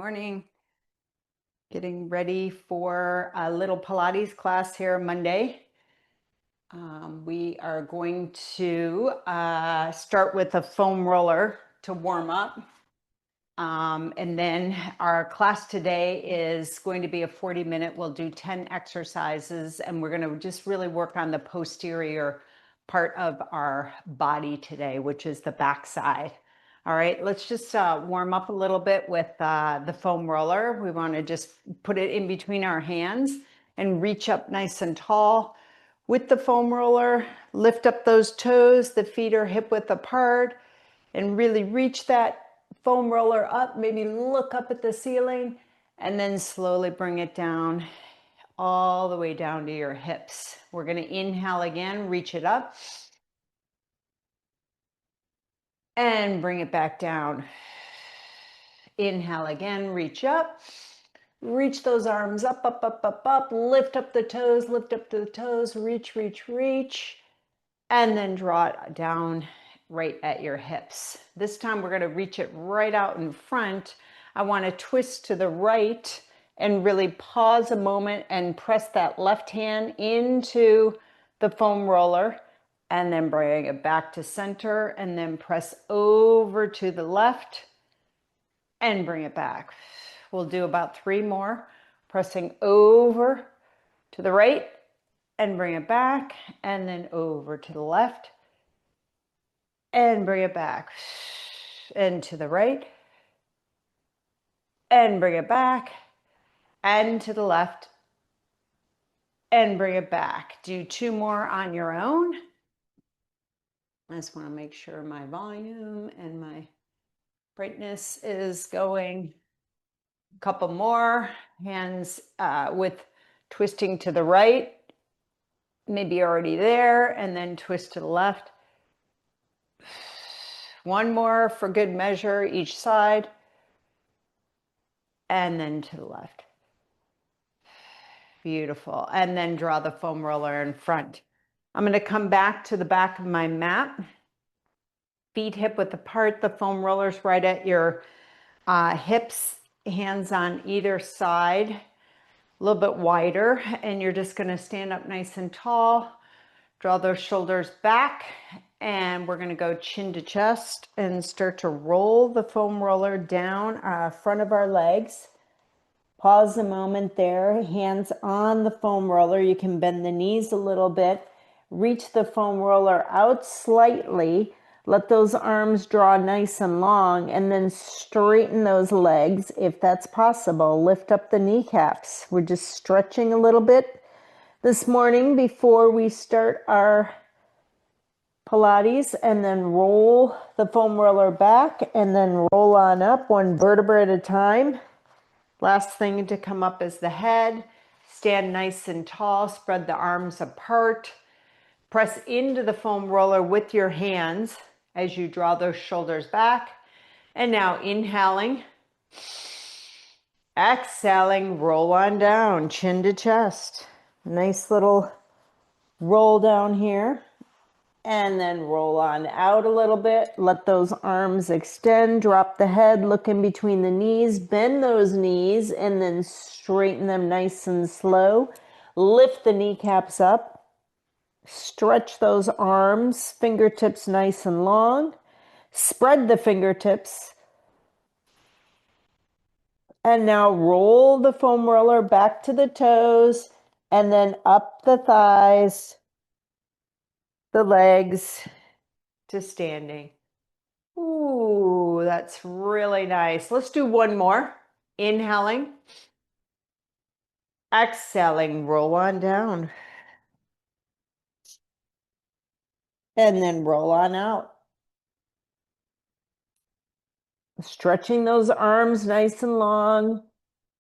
morning. Getting ready for a little Pilates class here Monday. We are going to start with a foam roller to warm up. And then our class today is going to be a 40-minute. We'll do 10 exercises, and we're going to just really work on the posterior part of our body today, which is the back side. All right, let's just warm up a little bit with the foam roller. We want to just put it in between our hands and reach up nice and tall with the foam roller. Lift up those toes, the feet are hip width apart, and really reach that foam roller up. Maybe look up at the ceiling and then slowly bring it down all the way down to your hips. We're going to inhale again, reach it up. And bring it back down. Inhale again, reach up. Reach those arms up, up, up, up, up. Lift up the toes, lift up the toes. Reach, reach, reach. And then draw it down right at your hips. This time we're going to reach it right out in front. I want to twist to the right and really pause a moment and press that left hand into the foam roller. And then bring it back to center and then press over to the left and bring it back. We'll do about 3 more, pressing over to the right and bring it back, and then over to the left and bring it back, and to the right and bring it back, and to the left and bring it back. Do 2 more on your own. I just want to make sure my volume and my brightness is going. A couple more. Hands with twisting to the right. Maybe already there, and then twist to the left. 1 more for good measure each side. And then to the left. Beautiful. And then draw the foam roller in front. I'm going to come back to the back of my mat. Feet hip width apart, the foam roller's right at your hips, hands on either side, a little bit wider, and you're just going to stand up nice and tall, draw those shoulders back, and we're going to go chin to chest and start to roll the foam roller down front of our legs. Pause a moment there, hands on the foam roller. You can bend the knees a little bit, reach the foam roller out slightly. Let those arms draw nice and long, and then straighten those legs if that's possible. Lift up the kneecaps. We're just stretching a little bit this morning before we start our Pilates, and then roll the foam roller back and then roll on up 1 vertebra at a time. Last thing to come up is the head. Stand nice and tall, spread the arms apart. Press into the foam roller with your hands as you draw those shoulders back. And now inhaling, exhaling, roll on down, chin to chest. Nice little roll down here. And then roll on out a little bit. Let those arms extend, drop the head, look in between the knees, bend those knees, and then straighten them nice and slow. Lift the kneecaps up. Stretch those arms, fingertips nice and long. Spread the fingertips. And now roll the foam roller back to the toes and then up the thighs, the legs to standing. Ooh, that's really nice. Let's do 1 more. Inhaling. Exhaling, roll on down. And then roll on out. Stretching those arms nice and long,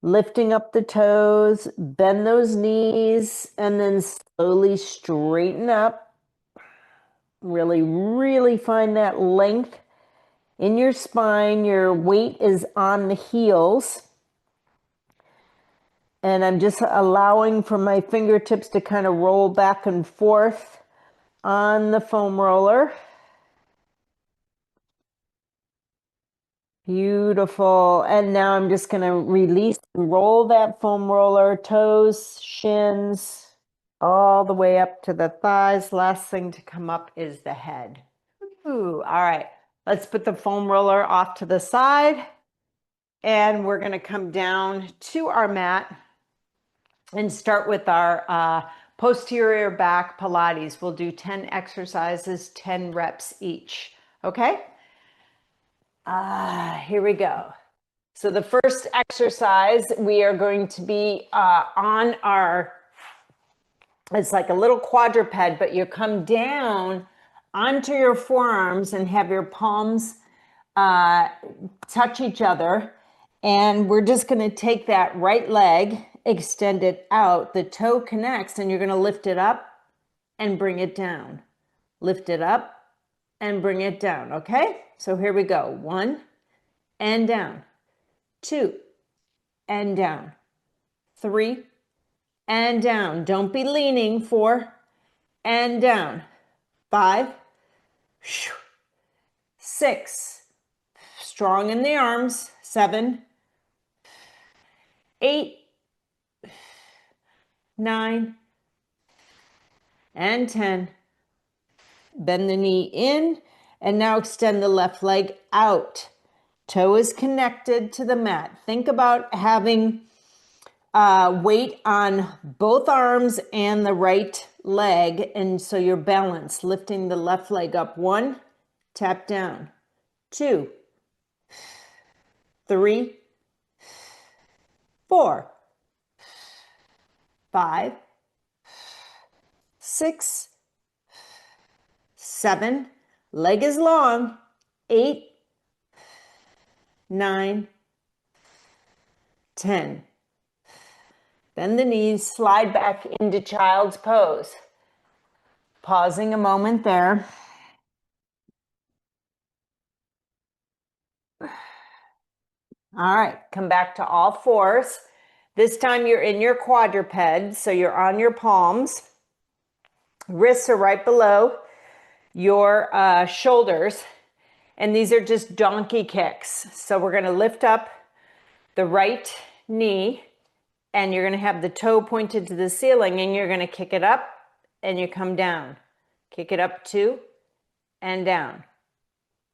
lifting up the toes, bend those knees, and then slowly straighten up. Really, really find that length in your spine. Your weight is on the heels. And I'm just allowing for my fingertips to kind of roll back and forth on the foam roller. Beautiful. And now I'm just going to release and roll that foam roller, toes, shins, all the way up to the thighs. Last thing to come up is the head. Ooh, all right. Let's put the foam roller off to the side. And we're going to come down to our mat and start with our posterior back Pilates. We'll do 10 exercises, 10 reps each. Okay? Here we go. So the first exercise, we are going to be on our, it's like a little quadruped, but you come down onto your forearms and have your palms touch each other. And we're just going to take that right leg, extend it out. The toe connects and you're going to lift it up and bring it down. Lift it up and bring it down. Okay? So here we go. 1 and down. 2 and down. 3 and down. Don't be leaning. 4 and down. 5, 6, strong in the arms. 7, 8, 9, and 10. Bend the knee in, and now extend the left leg out. Toe is connected to the mat. Think about having weight on both arms and the right leg, and so you're balanced, lifting the left leg up. 1, tap down. 2, 3, 4, 5, 6, 7, leg is long. 8, 9, 10. Bend the knees, slide back into child's pose. Pausing a moment there. All right, come back to all fours. This time you're in your quadruped, so you're on your palms. Wrists are right below your shoulders, and these are just donkey kicks. So we're going to lift up the right knee, and you're going to have the toe pointed to the ceiling, and you're going to kick it up, and you come down. Kick it up 2 and down.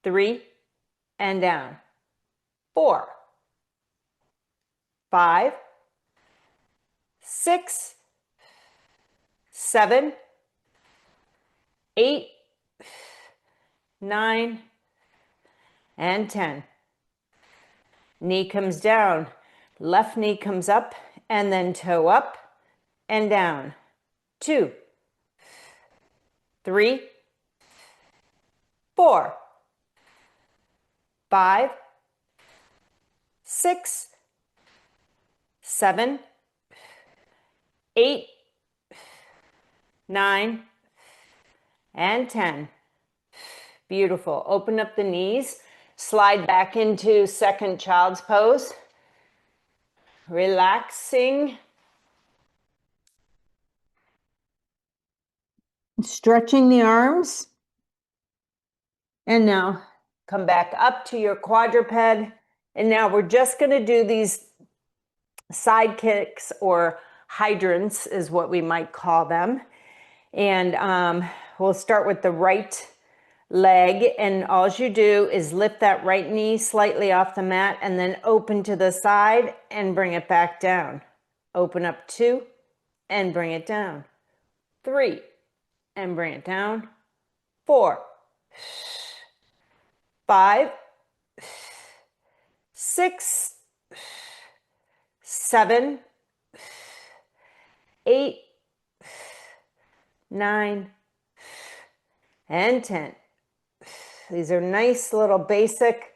3 and down. 4, 5, 6, 7, 8, 9, and 10. Knee comes down. Left knee comes up, and then toe up and down. 2, 3, 4, 5, 6, 7, 8, 9, and 10. Beautiful. Open up the knees. Slide back into second child's pose. Relaxing. Stretching the arms. And now come back up to your quadruped. And now we're just going to do these side kicks, or hydrants is what we might call them. And we'll start with the right leg, and all you do is lift that right knee slightly off the mat and then open to the side and bring it back down. Open up 2 and bring it down. 3 and bring it down. 4, 5, 6, 7, 8, 9, and 10. These are nice little basic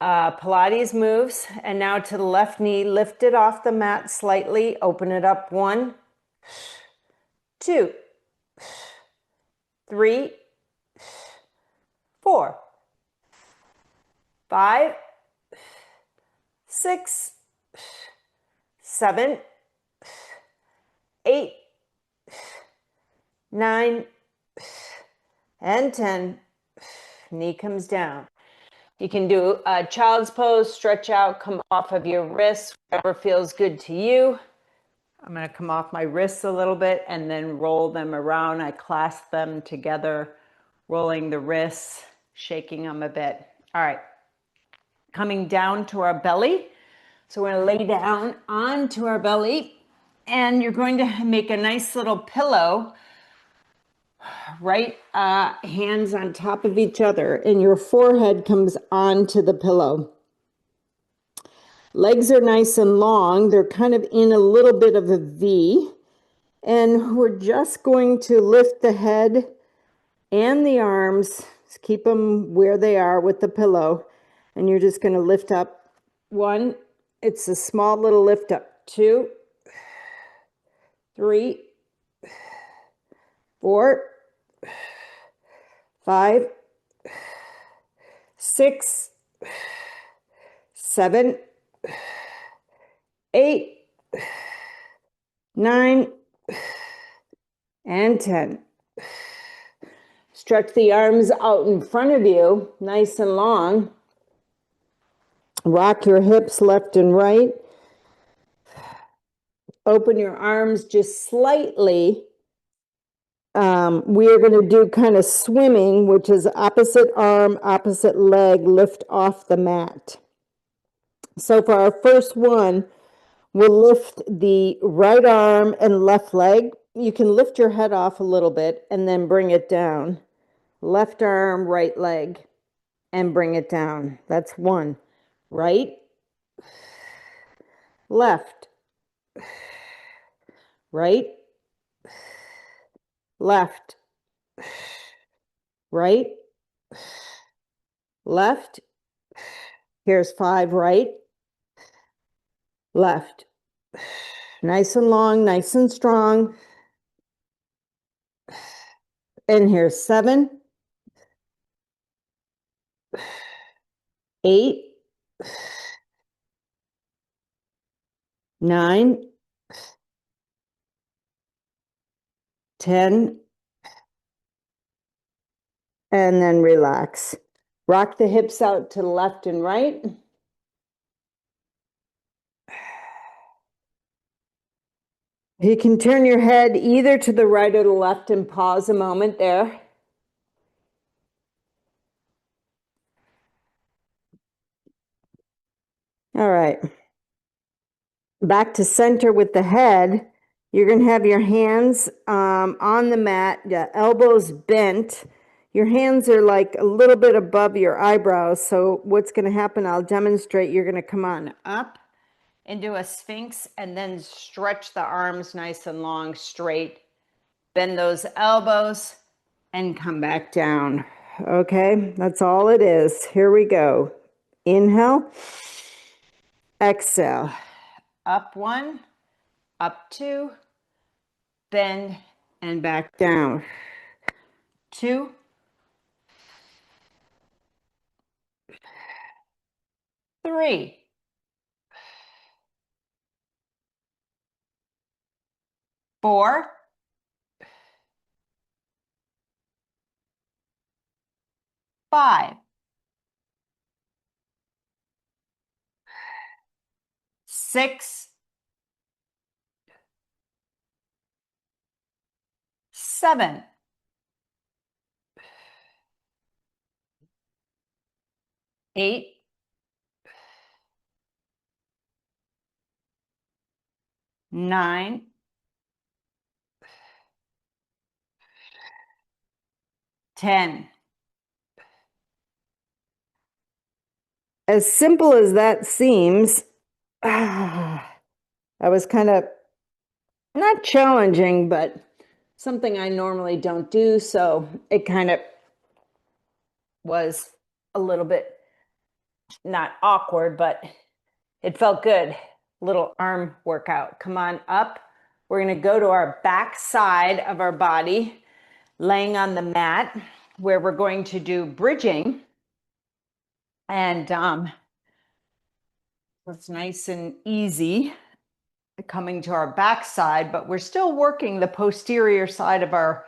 Pilates moves. And now to the left knee, lift it off the mat slightly, open it up. 1, 2, 3, 4, 5, 6, 7, 8, 9, and 10. Knee comes down. You can do a child's pose, stretch out, come off of your wrists, whatever feels good to you. I'm going to come off my wrists a little bit and then roll them around. I clasp them together, rolling the wrists, shaking them a bit. All right. Coming down to our belly. So we're going to lay down onto our belly, and you're going to make a nice little pillow, right? Hands on top of each other, and your forehead comes onto the pillow. Legs are nice and long. They're kind of in a little bit of a V, and we're just going to lift the head and the arms. Just keep them where they are with the pillow, and you're just going to lift up. One, it's a small little lift up. 2, 3, 4, 5, 6, 7, 8, 9, and 10. Stretch the arms out in front of you, nice and long. Rock your hips left and right. Open your arms just slightly. We are going to do kind of swimming, which is opposite arm, opposite leg, lift off the mat. So for our first one, we'll lift the right arm and left leg. You can lift your head off a little bit and then bring it down. Left arm, right leg, and bring it down. That's one. Right, left, right, left, right, left. Here's 5 right, left. Nice and long, nice and strong. And here's 7, 8, 9, 10, and then relax. Rock the hips out to the left and right. You can turn your head either to the right or the left and pause a moment there. All right. Back to center with the head. You're going to have your hands on the mat, the elbows bent. Your hands are like a little bit above your eyebrows. So what's going to happen, I'll demonstrate. You're going to come on up into a sphinx and then stretch the arms nice and long, straight. Bend those elbows and come back down. Okay, that's all it is. Here we go. Inhale, exhale. Up 1, up 2, bend and back down. 2, 3, 4, 5, 6, 7, 8, 9, 10. As simple as that seems, that was kind of not challenging, but something I normally don't do. So it kind of was a little bit not awkward, but it felt good. Little arm workout. Come on up. We're going to go to our back side of our body, laying on the mat, where we're going to do bridging. And it's nice and easy coming to our back side, but we're still working the posterior side of our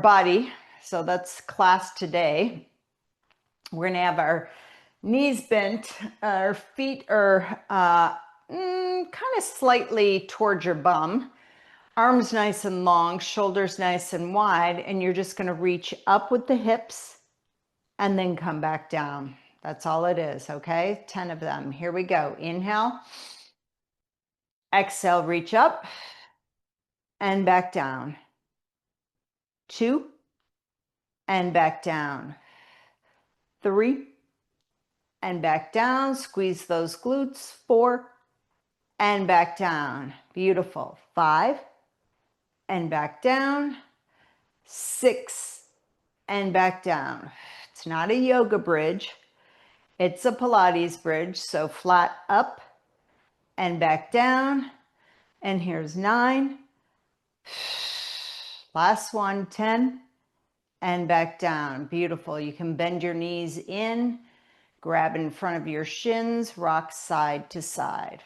body. So that's class today. We're going to have our Knees bent, our feet are kind of slightly towards your bum. Arms nice and long, shoulders nice and wide, and you're just going to reach up with the hips and then come back down. That's all it is, okay? 10 of them. Here we go. Inhale. Exhale, reach up and back down. 2 and back down. 3 and back down. Squeeze those glutes. 4 and back down. Beautiful. 5 and back down. 6 and back down. It's not a yoga bridge. It's a Pilates bridge. So flat up and back down. And here's 9. Last one, 10 and back down. Beautiful. You can bend your knees in, grab in front of your shins, rock side to side.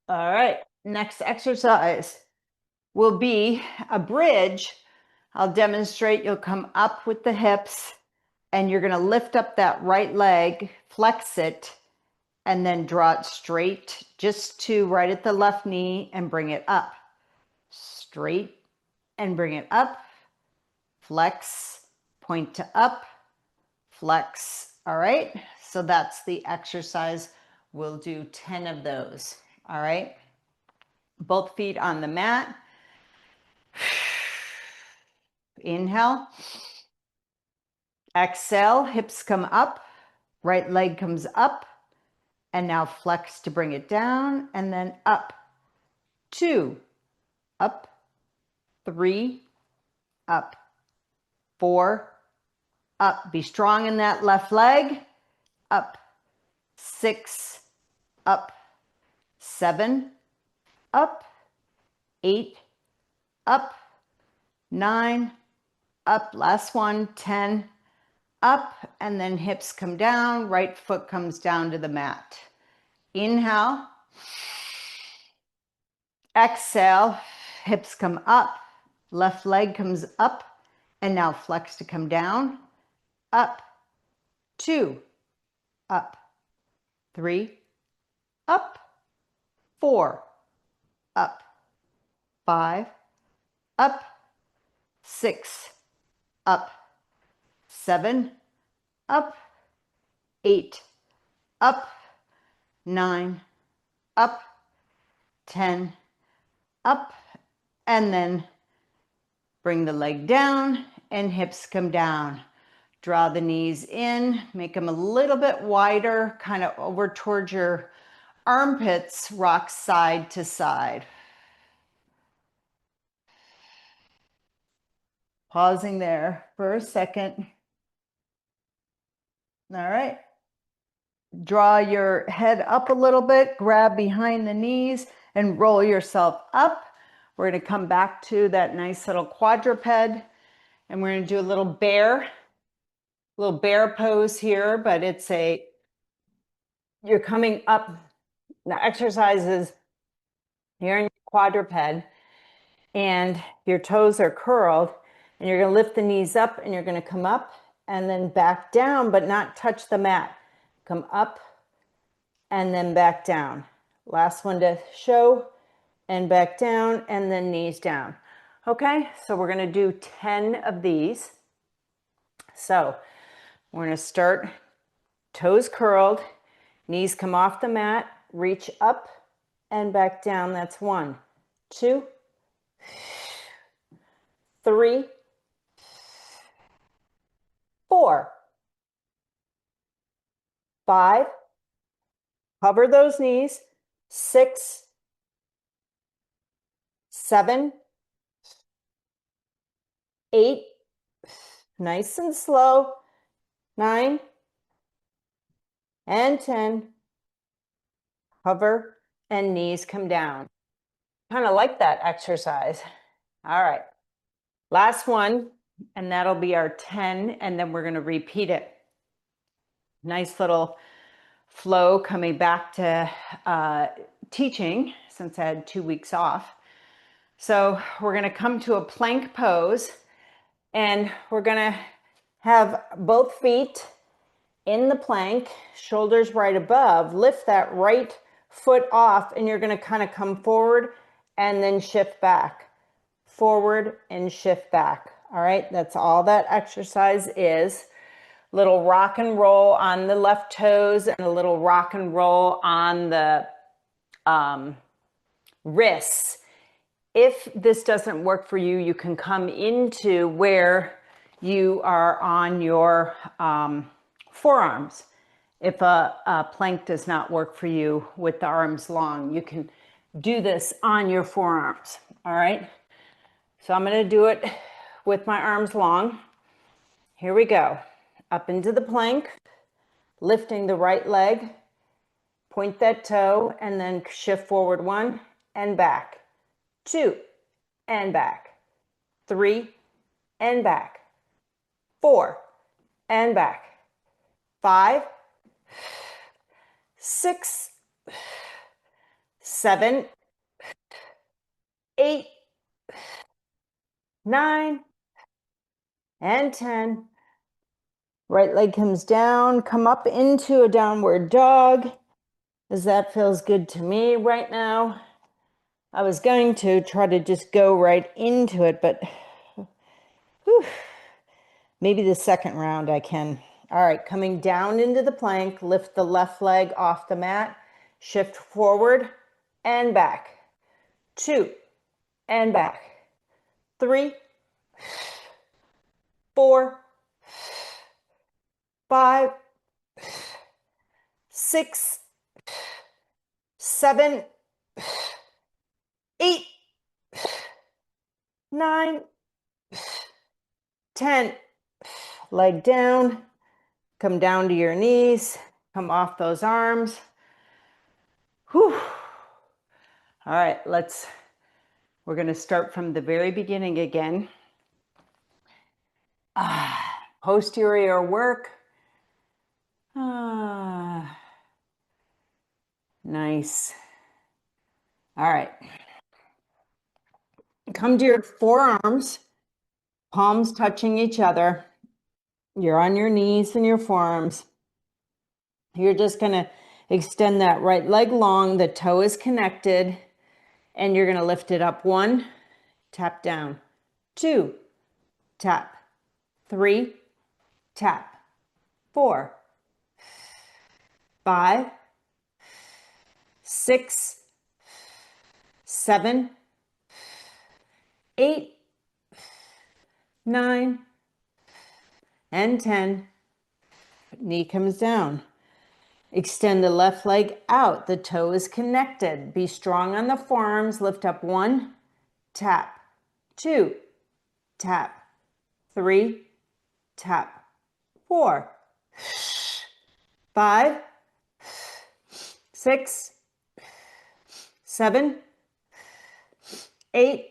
All right, next exercise will be a bridge. I'll demonstrate. You'll come up with the hips and you're going to lift up that right leg, flex it, and then draw it straight just to right at the left knee and bring it up. Straight and bring it up. Flex, point to up, flex. All right, so that's the exercise. We'll do 10 of those. All right, both feet on the mat. Inhale. Exhale, hips come up, right leg comes up, and now flex to bring it down, and then up. 2, up. 3, up. 4, up. Be strong in that left leg. Up. 6, up. 7, up. 8, up. 9, up. Last one, 10, up. And then hips come down. Right foot comes down to the mat. Inhale. Exhale. Hips come up. Left leg comes up. And now flex to come down. Up. 2, up. 3, up. 4, up. 5, up. 6, up. 7, up. 8, up. 9, up. 10, up. And then bring the leg down and hips come down. Draw the knees in, make them a little bit wider, kind of over towards your armpits, rock side to side. Pausing there for a second. All right. Draw your head up a little bit, grab behind the knees and roll yourself up. We're going to come back to that nice little quadruped and we're going to do a little bear pose here, but you're coming up. The exercise is you're in your quadruped and your toes are curled and you're going to lift the knees up and you're going to come up and then back down, but not touch the mat. Come up and then back down. Last one to show, and back down and then knees down. Okay, so we're going to do 10 of these. So we're going to start toes curled, knees come off the mat, reach up and back down. That's 1, 2, 3, 4, 5, cover those knees, 6, 7, 8, nice and slow, 9, and 10, cover, and knees come down. Kind of like that exercise. All right, last one, and that'll be our 10, and then we're going to repeat it. Nice little flow coming back to teaching since I had 2 weeks off. So we're going to come to a plank pose, And we're gonna have both feet in the plank, shoulders right above. Lift that right foot off, and you're gonna kind of come forward and then shift back. Forward and shift back. All right, that's all that exercise is. Little rock and roll on the left toes and a little rock and roll on the wrists. If this doesn't work for you, you can come into where you are on your forearms. If a plank does not work for you with the arms long, you can do this on your forearms. All right. So I'm going to do it with my arms long. Here we go. Up into the plank, lifting the right leg, point that toe, and then shift forward 1 and back. 2 and back. 3 and back. 4 and back. 5, 6, 7, 8, 9, and 10. Right leg comes down, come up into a downward dog, as that feels good to me right now. I was going to try to just go right into it, but whew, maybe the second round I can. All right, coming down into the plank, lift the left leg off the mat, shift forward and back. 2 and back. 3, 4, 5, 6, 7, 8, 9, 10. Leg down, come down to your knees, come off those arms. Whew. All right, we're going to start from the very beginning again. Posterior work. Nice. All right. Come to your forearms, palms touching each other. You're on your knees and your forearms. You're just going to extend that right leg long. The toe is connected, and you're going to lift it up. 1, tap down. 2, tap. 3, tap. 4, 5, 6, 7, 8, 9, and 10. Knee comes down. Extend the left leg out. The toe is connected. Be strong on the forearms. Lift up. 1, tap. 2, tap. 3, tap. 4, 5, 6, 7, 8,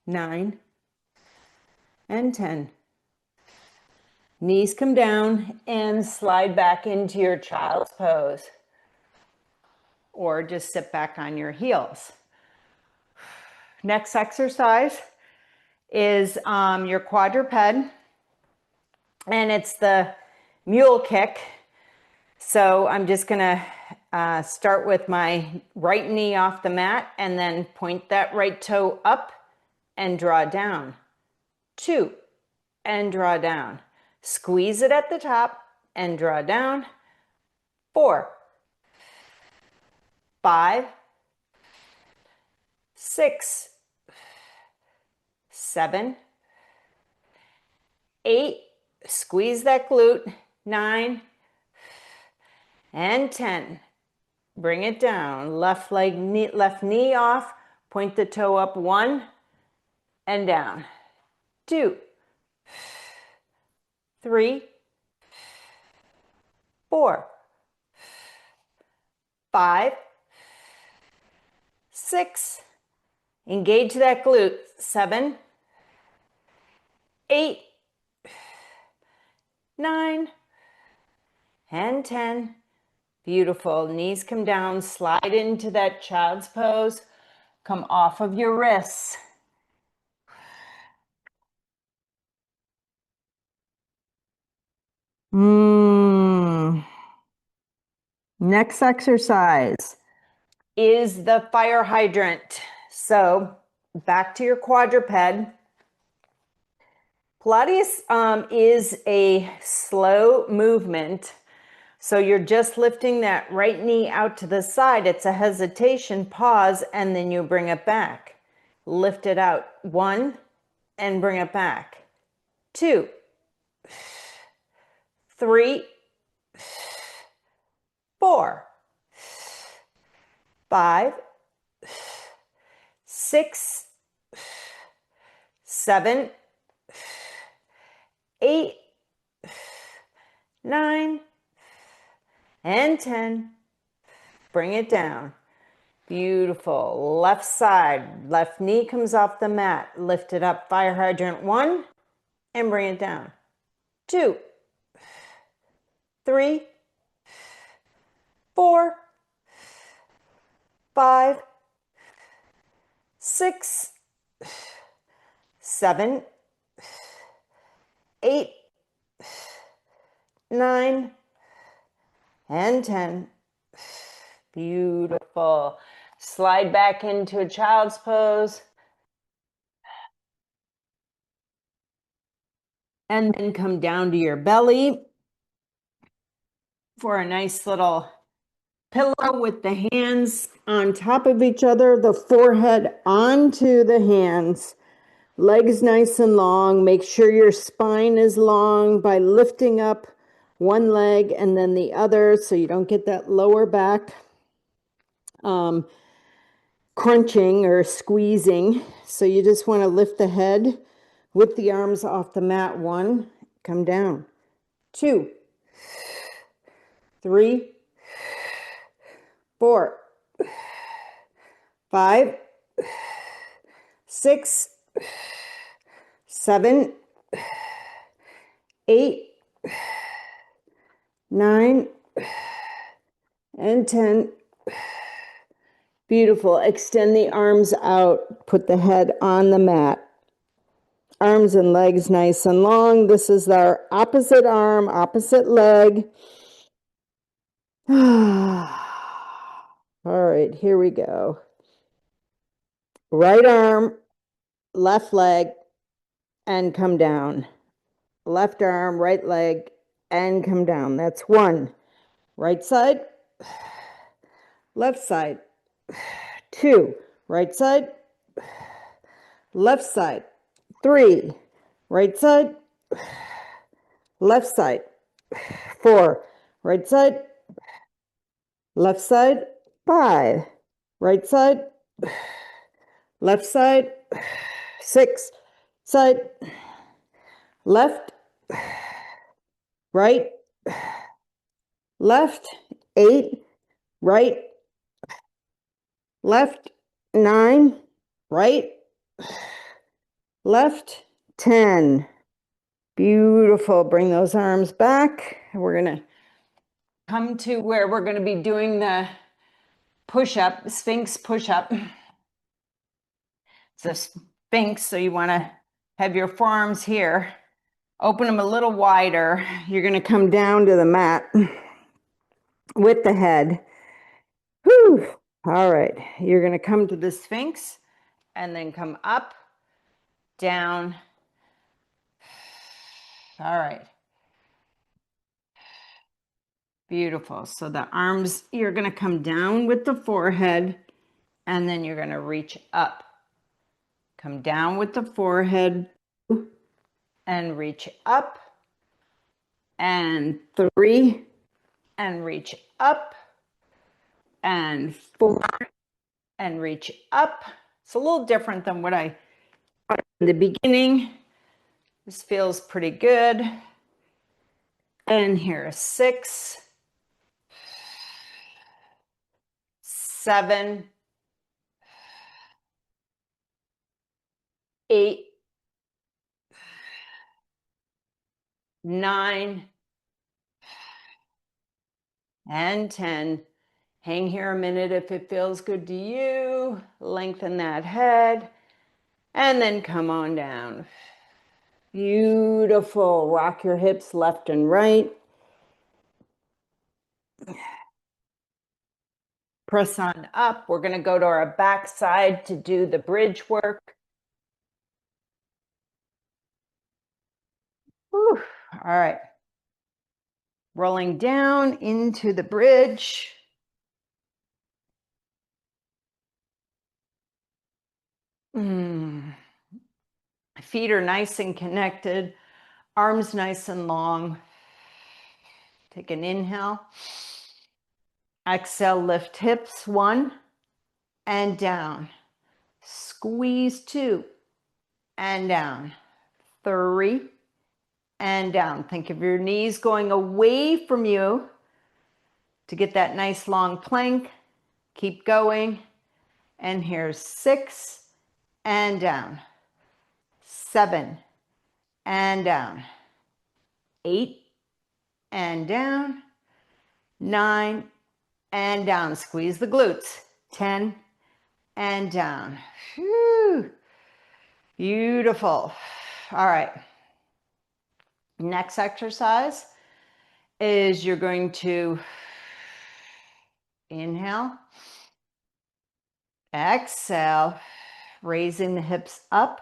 9, and 10. Knees come down and slide back into your child's pose. Or just sit back on your heels. Next exercise is your quadruped. And it's the mule kick. So I'm just going to start with my right knee off the mat and then point that right toe up and draw down. 2 and draw down. Squeeze it at the top and draw down. 4, 5, 6, 7, 8, squeeze that glute. 9 and 10. Bring it down. Left knee off. Point the toe up. 1 and down. 2, 3, 4, 5, 6. Engage that glute. 7, 8, 9, and 10. Beautiful. Knees come down. Slide into that child's pose. Come off of your wrists. Next exercise is the fire hydrant. So back to your quadruped. Pilates is a slow movement. So you're just lifting that right knee out to the side. It's a hesitation, pause, and then you bring it back. Lift it out. 1, and bring it back. 2, 3, 4, 5, 6, 7, 8, 9, and 10. Bring it down. Beautiful. Left side, left knee comes off the mat. Lift it up, fire hydrant. 1, and bring it down. 2, 3, 4, 5, 6, 7, 8, 9, and 10. Beautiful. Slide back into a child's pose. And then come down to your belly for a nice little pillow with the hands on top of each other, the forehead onto the hands, legs nice and long. Make sure your spine is long by lifting up one leg and then the other so you don't get that lower back crunching or squeezing. So you just want to lift the head with the arms off the mat. 1, come down. 2, 3, 4, 5, 6, 7, 8, 9, and 10. Beautiful. Extend the arms out. Put the head on the mat. Arms and legs nice and long. This is our opposite arm, opposite leg. All right, here we go. Right arm, left leg, and come down. Left arm, right leg, and come down. That's 1. Right side, left side. 2, right side, left side. 3, right side, left side. 4, right side, left side. 5, right side, left side. 6, side, left, right, left. 8, right, left. 9, right, left. 10. Beautiful. Bring those arms back. We're going to come to where we're going to be doing the push-up, Sphinx push-up. It's a Sphinx, so you want to have your forearms here. Open them a little wider. You're going to come down to the mat with the head. Whew. All right. You're going to come to the Sphinx and then come up, down. All right. Beautiful. So the arms, you're going to come down with the forehead and then you're going to reach up. Come down with the forehead and reach up. And 3 and reach up. And 4 and reach up. It's a little different than what I thought in the beginning. This feels pretty good. And here, 6, 7, 8, 9, and 10. Hang here a minute if it feels good to you. Lengthen that head. And then come on down. Beautiful. Rock your hips left and right. Press on up. We're going to go to our back side to do the bridge work. Whew. All right. Rolling down into the bridge. Feet are nice and connected. Arms nice and long. Take an inhale. Exhale, lift hips, 1 and down. Squeeze 2 and down. 3 and down. Think of your knees going away from you to get that nice long plank. Keep going. And here's 6 and down. 7 and down. 8 and down. 9 and down. Squeeze the glutes. 10 and down. Whew. Beautiful. All right. Next exercise is you're going to inhale, exhale, raising the hips up,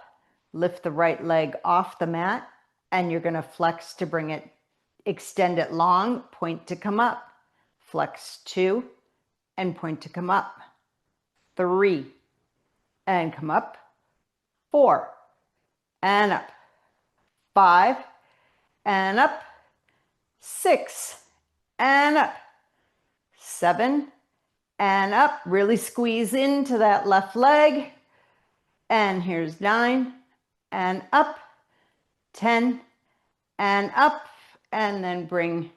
lift the right leg off the mat, and you're going to flex to bring it, extend it long, point to come up. Flex 2 and point to come up. 3 and come up. 4 and up. 5 and up. 6 and up. 7 and up. Really squeeze into that left leg. And here's 9 and up. 10 and up. And then bring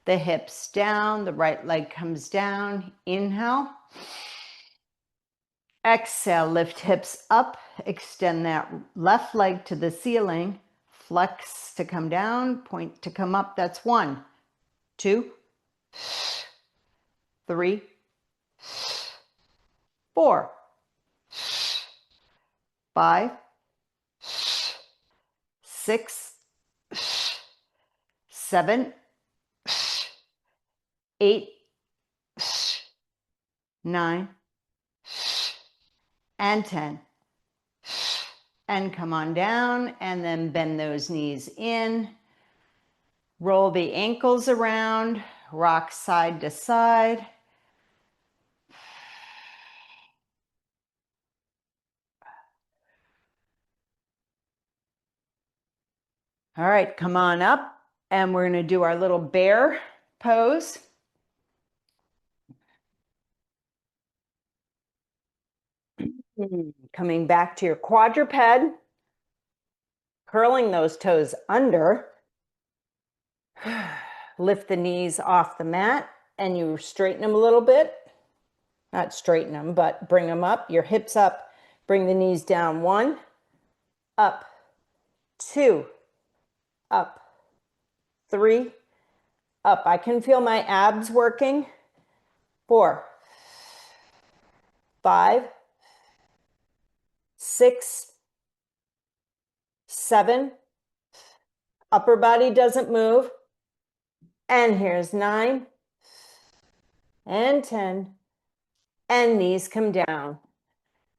the hips down. The right leg comes down. Inhale. Exhale, lift hips up. Extend that left leg to the ceiling. Flex to come down. Point to come up. That's 1, 2, 3, 4, 5, 6, 7, 8, 9, and 10. And come on down and then bend those knees in. Roll the ankles around, rock side to side. All right, come on up and we're going to do our little bear pose. Coming back to your quadruped, curling those toes under. Lift the knees off the mat and you straighten them a little bit. Not straighten them, but bring them up. Your hips up. Bring the knees down. 1, up, 2, up, 3, up. I can feel my abs working. 4, 5, 6, 7. Upper body doesn't move. And here's 9 and 10. And knees come down.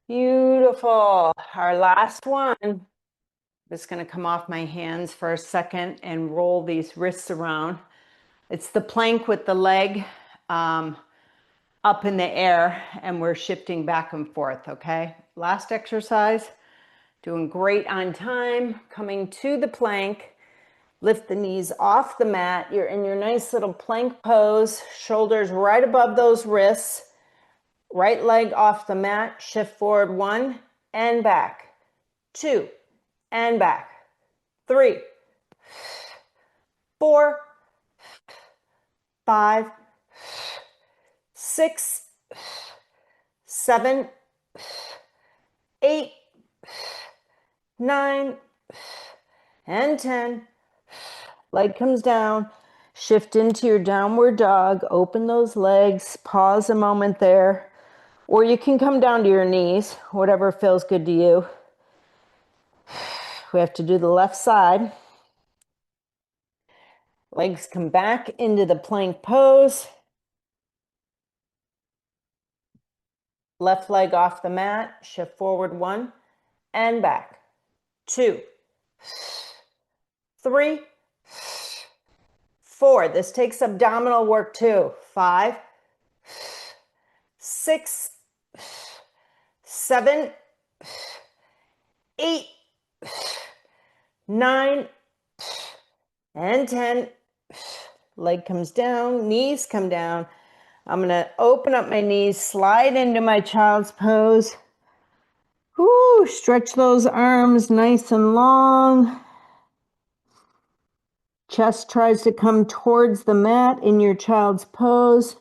Beautiful. Our last one. I'm just going to come off my hands for a second and roll these wrists around. It's the plank with the leg up in the air, and we're shifting back and forth, okay? Last exercise. Doing great on time. Coming to the plank. Lift the knees off the mat. You're in your nice little plank pose. Shoulders right above those wrists. Right leg off the mat. Shift forward. 1 and back. 2 and back. 3, 4, 5, 6, 7, 8, 9, and 10. Leg comes down. Shift into your downward dog. Open those legs. Pause a moment there. Or you can come down to your knees, whatever feels good to you. We have to do the left side. Legs come back into the plank pose. Left leg off the mat, shift forward 1 and back. 2, 3, 4. This takes abdominal work too. 5, 6, 7, 8, 9, and 10. Leg comes down, knees come down. I'm going to open up my knees, slide into my child's pose. Whoo, stretch those arms nice and long. Chest tries to come towards the mat in your child's pose.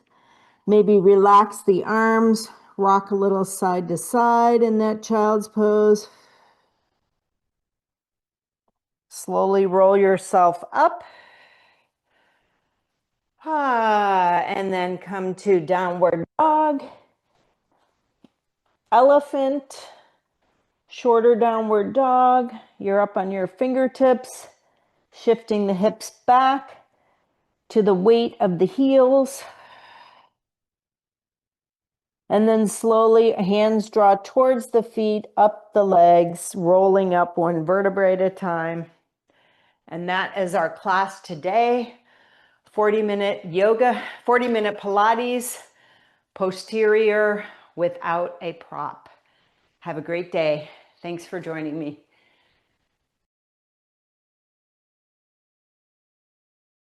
Maybe relax the arms, rock a little side to side in that child's pose. Slowly roll yourself up. And then come to downward dog, elephant, shorter downward dog. You're up on your fingertips, shifting the hips back to the weight of the heels. And then slowly, hands draw towards the feet, up the legs, rolling up 1 vertebrae at a time. And that is our class today. 40-minute yoga, 40-minute Pilates, posterior without a prop. Have a great day. Thanks for joining me.